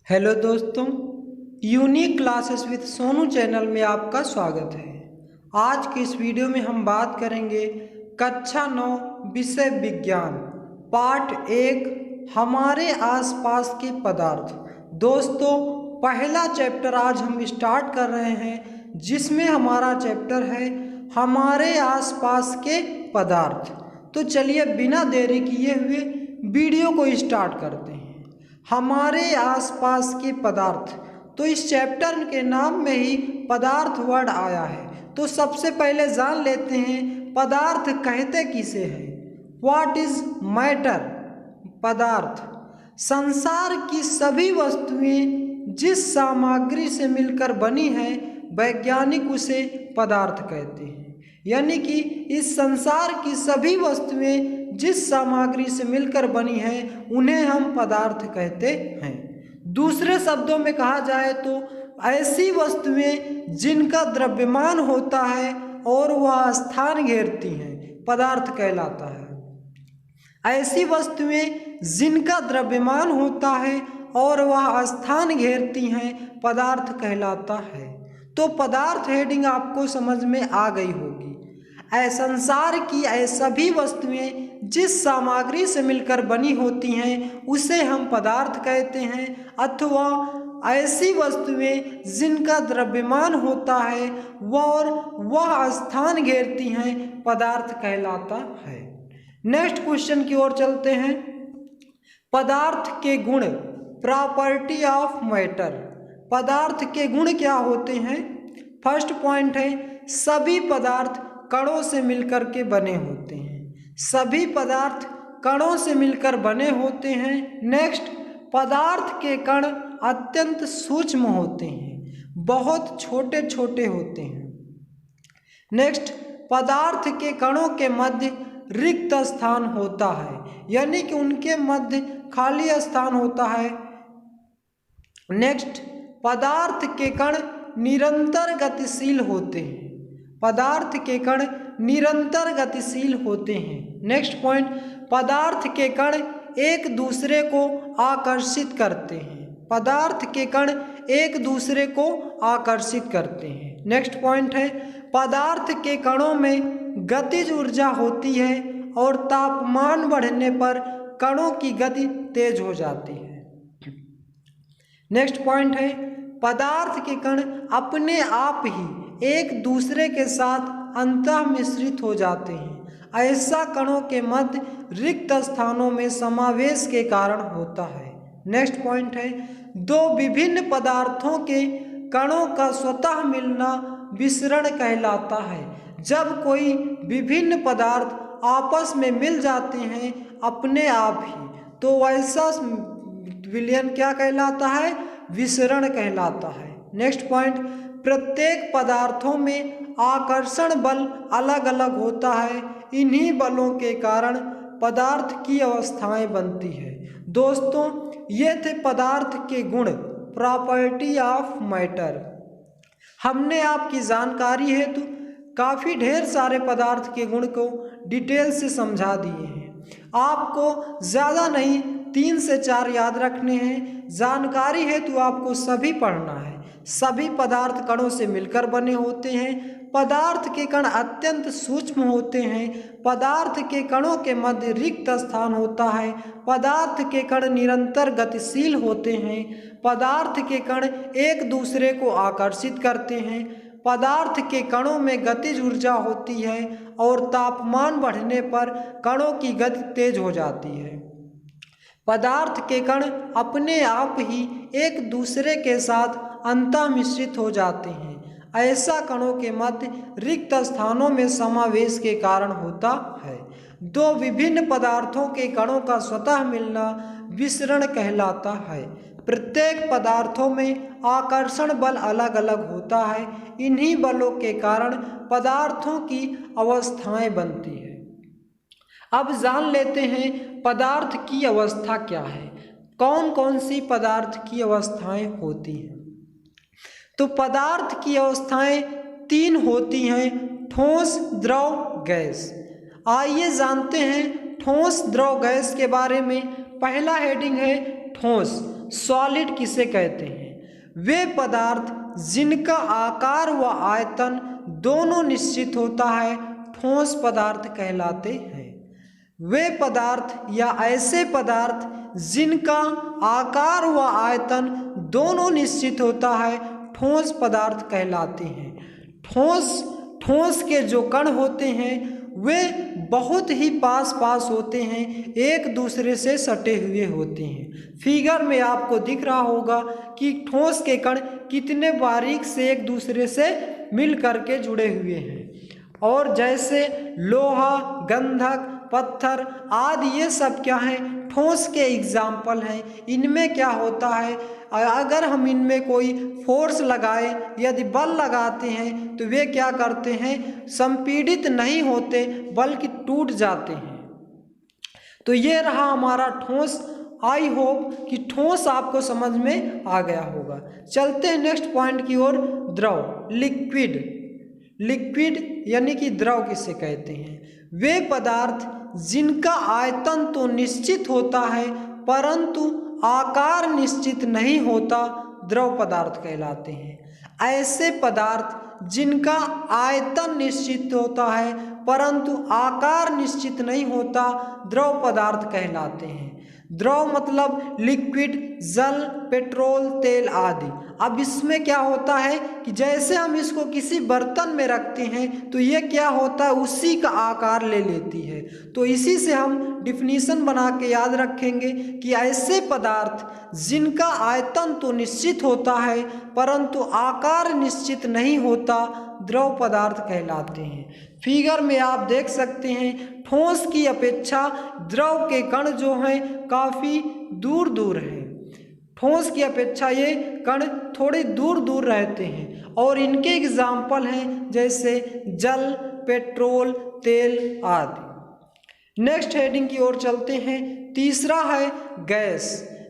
Hello दोस्तों, unique classes with Sonu channel में आपका स्वागत है। आज की इस वीडियो में हम बात करेंगे कक्षा 9 विषय विज्ञान पार्ट 1 हमारे आसपास के पदार्थ। दोस्तों, पहला चैप्टर आज हम स्टार्ट कर रहे हैं जिसमें हमारा चैप्टर है हमारे आसपास के पदार्थ। तो चलिए बिना देरी किए हुए वीडियो को स्टार्ट करते हैं। हमारे आसपास के पदार्थ, तो इस चैप्टर के नाम में ही पदार्थ वर्ड आया है। तो सबसे पहले जान लेते हैं पदार्थ कहते किसे हैं। What is matter. पदार्थ संसार की सभी वस्तुएं जिस सामग्री से मिलकर बनी हैं वैज्ञानिक उसे पदार्थ कहते हैं। यानी कि इस संसार की सभी वस्तुएं जिस सामग्री से मिलकर बनी हैं उन्हें हम पदार्थ कहते हैं। दूसरे शब्दों में कहा जाए तो ऐसी वस्तुएं जिनका द्रव्यमान होता है और वह स्थान घेरती हैं पदार्थ कहलाता है। ऐसी वस्तुएं जिनका द्रव्यमान होता है और वह स्थान घेरती हैं पदार्थ कहलाता है। तो पदार्थ हेडिंग आपको समझ में आ गई होगी। संसार की सभी वस्तुएं जिस सामग्री से मिलकर बनी होती हैं उसे हम पदार्थ कहते हैं, अथवा ऐसी वस्तुएं जिनका द्रव्यमान होता है और वह स्थान घेरती हैं पदार्थ कहलाता है। नेक्स्ट क्वेश्चन की ओर चलते हैं। पदार्थ के गुण, प्रॉपर्टी ऑफ मैटर। पदार्थ के गुण क्या होते हैं। फर्स्ट पॉइंट है सभी पदार्थ कणों से मिलकर के बने होते हैं। सभी पदार्थ कणों से मिलकर बने होते हैं। नेक्स्ट, पदार्थ के कण अत्यंत सूक्ष्म होते हैं, बहुत छोटे छोटे होते हैं। नेक्स्ट, पदार्थ के कणों के मध्य रिक्त स्थान होता है, यानी कि उनके मध्य खाली स्थान होता है। नेक्स्ट, पदार्थ के कण निरंतर गतिशील होते हैं। पदार्थ के कण निरंतर गतिशील होते हैं। नेक्स्ट पॉइंट, पदार्थ के कण एक दूसरे को आकर्षित करते हैं। पदार्थ के कण एक दूसरे को आकर्षित करते हैं। नेक्स्ट पॉइंट है पदार्थ के कणों में गतिज ऊर्जा होती है और तापमान बढ़ने पर कणों की गति तेज हो जाती है। नेक्स्ट पॉइंट है पदार्थ के कण अपने आप ही एक दूसरे के साथ अंतः मिश्रित हो जाते हैं। ऐसा कणों के मध्य रिक्त स्थानों में समावेश के कारण होता है। नेक्स्ट पॉइंट है दो विभिन्न पदार्थों के कणों का स्वतः मिलना विसरण कहलाता है। जब कोई विभिन्न पदार्थ आपस में मिल जाते हैं अपने आप ही, तो वैसा विलयन क्या कहलाता है, विसरण कहलाता है। नेक्स्ट पॉइंट, प्रत्येक पदार्थों में आकर्षण बल अलग अलग होता है। इन्हीं बलों के कारण पदार्थ की अवस्थाएं बनती है। दोस्तों, ये थे पदार्थ के गुण, प्रॉपर्टी ऑफ मैटर। हमने आपकी जानकारी हेतु काफ़ी ढेर सारे पदार्थ के गुण को डिटेल से समझा दिए हैं। आपको ज़्यादा नहीं 3 से 4 याद रखने हैं। जानकारी हेतु आपको सभी पढ़ना है। सभी पदार्थ कणों से मिलकर बने होते हैं। पदार्थ के कण अत्यंत सूक्ष्म होते हैं। पदार्थ के कणों के मध्य रिक्त स्थान होता है। पदार्थ के कण निरंतर गतिशील होते हैं। पदार्थ के कण एक दूसरे को आकर्षित करते हैं। पदार्थ के कणों में गतिज ऊर्जा होती है और तापमान बढ़ने पर कणों की गति तेज हो जाती है। पदार्थ के कण अपने आप ही एक दूसरे के साथ अंतः मिश्रित हो जाते हैं। ऐसा कणों के मध्य रिक्त स्थानों में समावेश के कारण होता है। दो विभिन्न पदार्थों के कणों का स्वतः मिलना विसरण कहलाता है। प्रत्येक पदार्थों में आकर्षण बल अलग अलग होता है। इन्हीं बलों के कारण पदार्थों की अवस्थाएं बनती है। अब जान लेते हैं पदार्थ की अवस्था क्या है, कौन कौन सी पदार्थ की अवस्थाएं होती हैं। तो पदार्थ की अवस्थाएं 3 होती हैं, ठोस, द्रव, गैस। आइए जानते हैं ठोस, द्रव, गैस के बारे में। पहला हेडिंग है ठोस। सॉलिड किसे कहते हैं? वे पदार्थ जिनका आकार व आयतन दोनों निश्चित होता है ठोस पदार्थ कहलाते हैं। वे पदार्थ या ऐसे पदार्थ जिनका आकार व आयतन दोनों निश्चित होता है ठोस पदार्थ कहलाते हैं। ठोस के जो कण होते हैं वे बहुत ही पास पास होते हैं, एक दूसरे से सटे हुए होते हैं। फिगर में आपको दिख रहा होगा कि ठोस के कण कितने बारीक से एक दूसरे से मिल करके जुड़े हुए हैं। और जैसे लोहा, गंधक, पत्थर आदि ये सब क्या हैं? ठोस के एग्जाम्पल हैं। इनमें क्या होता है, अगर हम इनमें कोई फोर्स लगाए, यदि बल लगाते हैं तो वे क्या करते हैं? संपीड़ित नहीं होते बल्कि टूट जाते हैं। तो ये रहा हमारा ठोस। आई होप कि ठोस आपको समझ में आ गया होगा। चलते हैं नेक्स्ट पॉइंट की ओर। द्रव, लिक्विड यानी कि द्रव किसे कहते हैं? वे पदार्थ जिनका आयतन तो निश्चित होता है परंतु आकार निश्चित नहीं होता द्रव पदार्थ कहलाते हैं। ऐसे पदार्थ जिनका आयतन निश्चित होता है परंतु आकार निश्चित नहीं होता द्रव पदार्थ कहलाते हैं। द्रव मतलब लिक्विड, जल, पेट्रोल, तेल आदि। अब इसमें क्या होता है कि जैसे हम इसको किसी बर्तन में रखते हैं तो ये क्या होता है? उसी का आकार ले लेती है। तो इसी से हम डिफिनीशन बना के याद रखेंगे कि ऐसे पदार्थ जिनका आयतन तो निश्चित होता है परंतु आकार निश्चित नहीं होता द्रव पदार्थ कहलाते हैं। फिगर में आप देख सकते हैं ठोस की अपेक्षा द्रव के कण जो हैं काफ़ी दूर दूर हैं। ठोस की अपेक्षा ये कण थोड़े दूर दूर रहते हैं और इनके एग्जाम्पल हैं जैसे जल, पेट्रोल, तेल आदि। नेक्स्ट हेडिंग की ओर चलते हैं। तीसरा है गैस।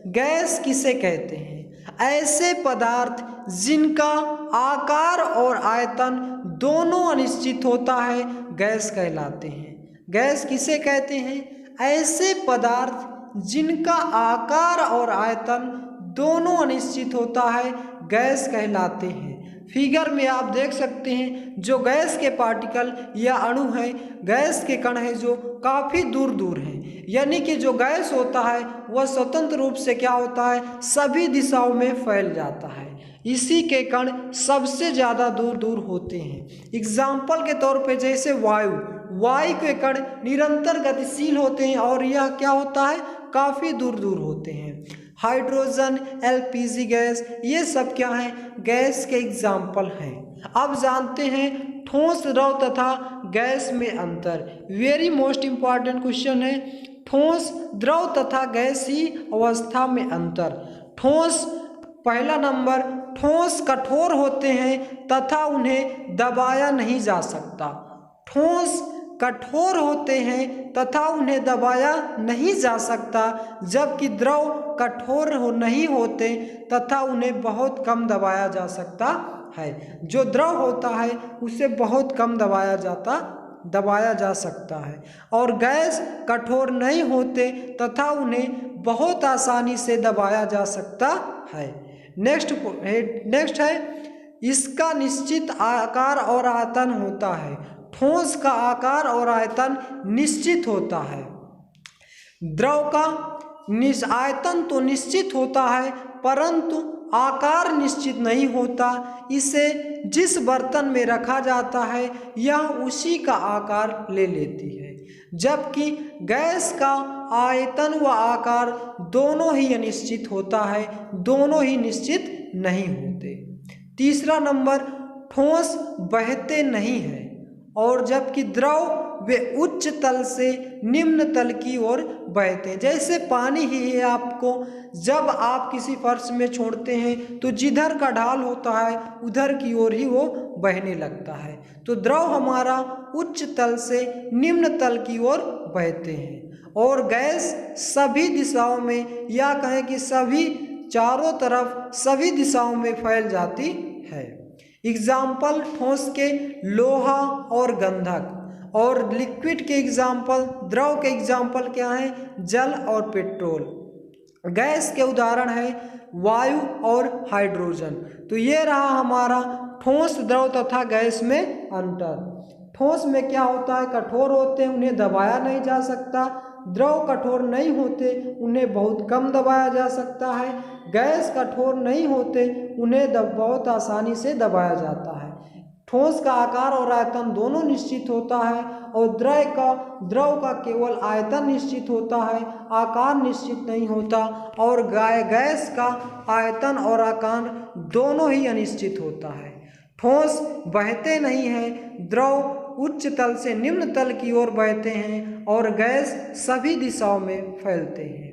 गैस किसे कहते हैं? ऐसे पदार्थ जिनका आकार और आयतन दोनों अनिश्चित होता है गैस कहलाते हैं। गैस किसे कहते हैं? ऐसे पदार्थ जिनका आकार और आयतन दोनों अनिश्चित होता है गैस कहलाते हैं। फिगर में आप देख सकते हैं जो गैस के पार्टिकल या अणु हैं, गैस के कण हैं जो काफ़ी दूर दूर हैं। यानी कि जो गैस होता है वह स्वतंत्र रूप से क्या होता है? सभी दिशाओं में फैल जाता है। इसी के कण सबसे ज़्यादा दूर दूर होते हैं। एग्जाम्पल के तौर पे जैसे वायु के कण निरंतर गतिशील होते हैं और यह क्या होता है? काफ़ी दूर दूर होते हैं। हाइड्रोजन, एलपीजी गैस, ये सब क्या हैं? गैस के एग्जाम्पल हैं। अब जानते हैं ठोस, द्रव तथा गैस में अंतर। वेरी मोस्ट इम्पॉर्टेंट क्वेश्चन है। ठोस, द्रव तथा गैसीय अवस्था में अंतर। ठोस, पहला नंबर, ठोस कठोर होते हैं तथा उन्हें दबाया नहीं जा सकता। ठोस कठोर होते हैं तथा उन्हें दबाया नहीं जा सकता, जबकि द्रव कठोर नहीं होते तथा उन्हें बहुत कम दबाया जा सकता है। जो द्रव होता है उसे बहुत कम दबाया जा सकता है और गैस कठोर नहीं होते तथा उन्हें बहुत आसानी से दबाया जा सकता है। नेक्स्ट है इसका निश्चित आकार और आयतन होता है। ठोस का आकार और आयतन निश्चित होता है। द्रव का आयतन तो निश्चित होता है परंतु आकार निश्चित नहीं होता। इसे जिस बर्तन में रखा जाता है यह उसी का आकार ले लेती है, जबकि गैस का आयतन व आकार दोनों ही अनिश्चित होता है, दोनों ही निश्चित नहीं होते। तीसरा नंबर, ठोस बहते नहीं है और जबकि द्रव वे उच्च तल से निम्न तल की ओर बहते हैं। जैसे पानी ही है, आपको जब आप किसी फर्श में छोड़ते हैं तो जिधर का ढाल होता है उधर की ओर ही वो बहने लगता है। तो द्रव हमारा उच्च तल से निम्न तल की ओर बहते हैं और गैस सभी दिशाओं में या कहें कि सभी चारों तरफ सभी दिशाओं में फैल जाती है। एग्जाम्पल ठोस के लोहा और गंधक, और लिक्विड के एग्जाम्पल, द्रव के एग्जाम्पल क्या हैं? जल और पेट्रोल। गैस के उदाहरण है वायु और हाइड्रोजन। तो ये रहा हमारा ठोस, द्रव तथा गैस में अंतर। ठोस में क्या होता है, कठोर होते हैं, उन्हें दबाया नहीं जा सकता। द्रव कठोर नहीं होते, उन्हें बहुत कम दबाया जा सकता है। गैस कठोर नहीं होते, उन्हें बहुत आसानी से दबाया जाता है। ठोस का आकार और आयतन दोनों निश्चित होता है और द्रव का केवल आयतन निश्चित होता है, आकार निश्चित नहीं होता। और गैस का आयतन और आकार दोनों ही अनिश्चित होता है। ठोस बहते नहीं हैं, द्रव उच्च तल से निम्न तल की ओर बहते हैं और गैस सभी दिशाओं में फैलते हैं।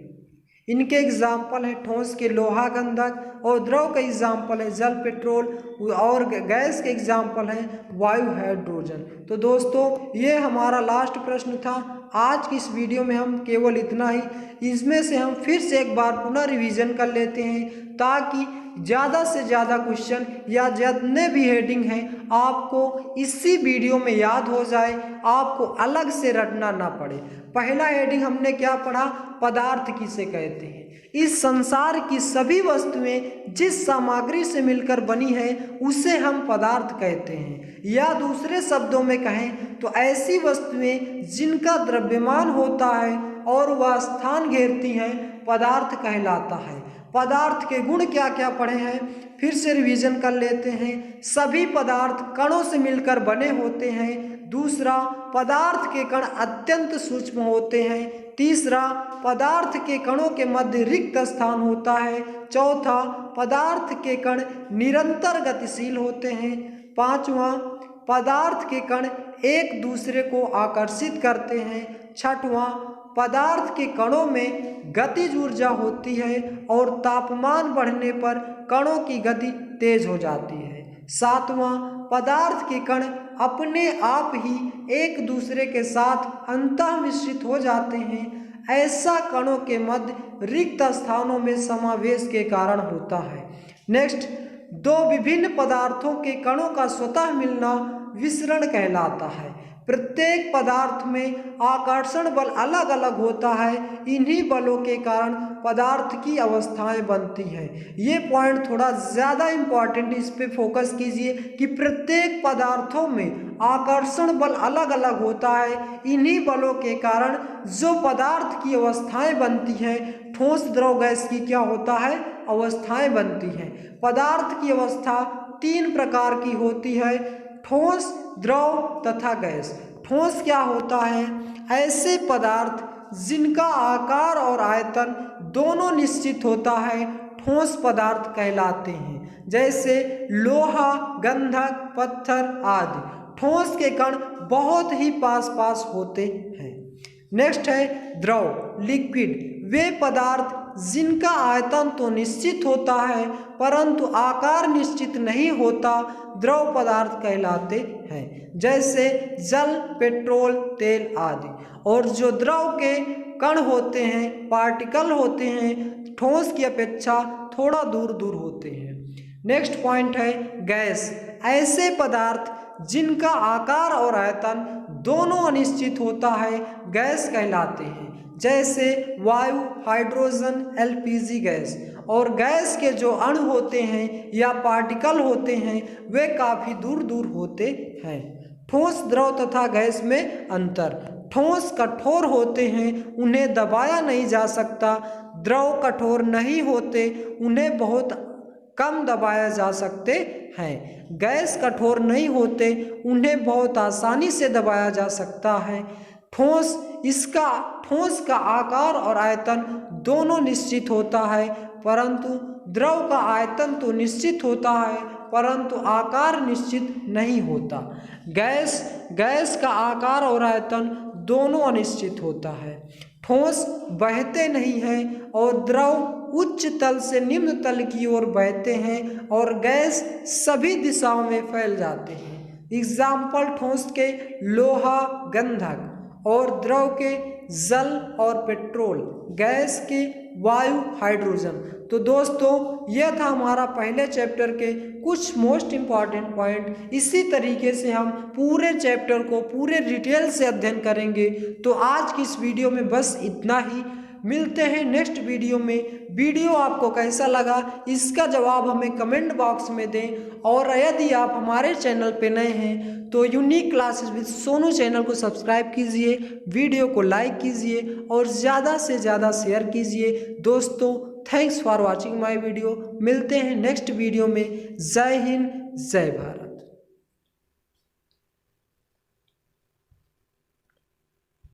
इनके एग्जाम्पल है ठोस के लोहा गंधक और द्रव का एग्जाम्पल है जल पेट्रोल और गैस के एग्जाम्पल है वायु हाइड्रोजन। तो दोस्तों ये हमारा लास्ट प्रश्न था। आज की इस वीडियो में हम केवल इतना ही, इसमें से हम फिर से एक बार पुनः रिवीजन कर लेते हैं ताकि ज़्यादा से ज़्यादा क्वेश्चन या जितने भी हेडिंग हैं आपको इसी वीडियो में याद हो जाए, आपको अलग से रटना ना पड़े। पहला हेडिंग हमने क्या पढ़ा, पदार्थ किसे कहते हैं। इस संसार की सभी वस्तुएं जिस सामग्री से मिलकर बनी है उसे हम पदार्थ कहते हैं, या दूसरे शब्दों में कहें तो ऐसी वस्तुएं जिनका द्रव्यमान होता है और वह स्थान घेरती हैं पदार्थ कहलाता है। पदार्थ के गुण क्या क्या पढ़े हैं फिर से रिवीजन कर लेते हैं। सभी पदार्थ कणों से मिलकर बने होते हैं। दूसरा, पदार्थ के कण अत्यंत सूक्ष्म होते हैं। तीसरा, पदार्थ के कणों के मध्य रिक्त स्थान होता है। चौथा, पदार्थ के कण निरंतर गतिशील होते हैं। पांचवा, पदार्थ के कण एक दूसरे को आकर्षित करते हैं। छठवां, पदार्थ के कणों में गतिज ऊर्जा होती है और तापमान बढ़ने पर कणों की गति तेज हो जाती है। सातवां, पदार्थ के कण अपने आप ही एक दूसरे के साथ अंतः मिश्रित हो जाते हैं। ऐसा कणों के मध्य रिक्त स्थानों में समावेश के कारण होता है। नेक्स्ट, दो विभिन्न पदार्थों के कणों का स्वतः मिलना विसरण कहलाता है। प्रत्येक पदार्थ में आकर्षण बल अलग अलग होता है। इन्हीं बलों के कारण पदार्थ की अवस्थाएं बनती हैं। ये पॉइंट थोड़ा ज़्यादा इम्पॉर्टेंट, इस पे फोकस कीजिए कि प्रत्येक पदार्थों में आकर्षण बल अलग अलग होता है। इन्हीं बलों के कारण जो पदार्थ की अवस्थाएं बनती हैं, ठोस द्रव गैस की क्या होता है, अवस्थाएं बनती हैं। पदार्थ की अवस्था तीन प्रकार की होती है, ठोस, द्रव तथा गैस। ठोस क्या होता है, ऐसे पदार्थ जिनका आकार और आयतन दोनों निश्चित होता है ठोस पदार्थ कहलाते हैं, जैसे लोहा, गंधक, पत्थर आदि। ठोस के कण बहुत ही पास पास होते हैं। नेक्स्ट है द्रव, लिक्विड। वे पदार्थ जिनका आयतन तो निश्चित होता है परंतु आकार निश्चित नहीं होता द्रव पदार्थ कहलाते हैं, जैसे जल, पेट्रोल, तेल आदि। और जो द्रव के कण होते हैं, पार्टिकल होते हैं, ठोस की अपेक्षा थोड़ा दूर दूर होते हैं। नेक्स्ट पॉइंट है गैस। ऐसे पदार्थ जिनका आकार और आयतन दोनों अनिश्चित होता है गैस कहलाते हैं, जैसे वायु, हाइड्रोजन, एलपीजी गैस। और गैस के जो अणु होते हैं या पार्टिकल होते हैं वे काफ़ी दूर दूर होते हैं। ठोस, द्रव तथा गैस में अंतर। ठोस कठोर होते हैं, उन्हें दबाया नहीं जा सकता। द्रव कठोर नहीं होते, उन्हें बहुत कम दबाया जा सकते हैं। गैस कठोर नहीं होते, उन्हें बहुत आसानी से दबाया जा सकता है। ठोस का आकार और आयतन दोनों निश्चित होता है परंतु द्रव का आयतन तो निश्चित होता है परंतु आकार निश्चित नहीं होता। गैस का आकार और आयतन दोनों अनिश्चित होता है। ठोस बहते नहीं हैं और द्रव उच्च तल से निम्न तल की ओर बहते हैं और गैस सभी दिशाओं में फैल जाते हैं। एग्जाम्पल ठोस के लोहा, गंधक और द्रव के जल और पेट्रोल, गैस के वायु, हाइड्रोजन। तो दोस्तों यह था हमारा पहले चैप्टर के कुछ मोस्ट इम्पॉर्टेंट पॉइंट। इसी तरीके से हम पूरे चैप्टर को पूरे डिटेल से अध्ययन करेंगे। तो आज की इस वीडियो में बस इतना ही। मिलते हैं नेक्स्ट वीडियो में। वीडियो आपको कैसा लगा इसका जवाब हमें कमेंट बॉक्स में दें, और यदि आप हमारे चैनल पे नए हैं तो unique classes with Sonu channel को सब्सक्राइब कीजिए, वीडियो को लाइक कीजिए और ज़्यादा से ज़्यादा शेयर कीजिए। दोस्तों, thanks for watching my video. मिलते हैं नेक्स्ट वीडियो में। जय हिंद, जय भारत।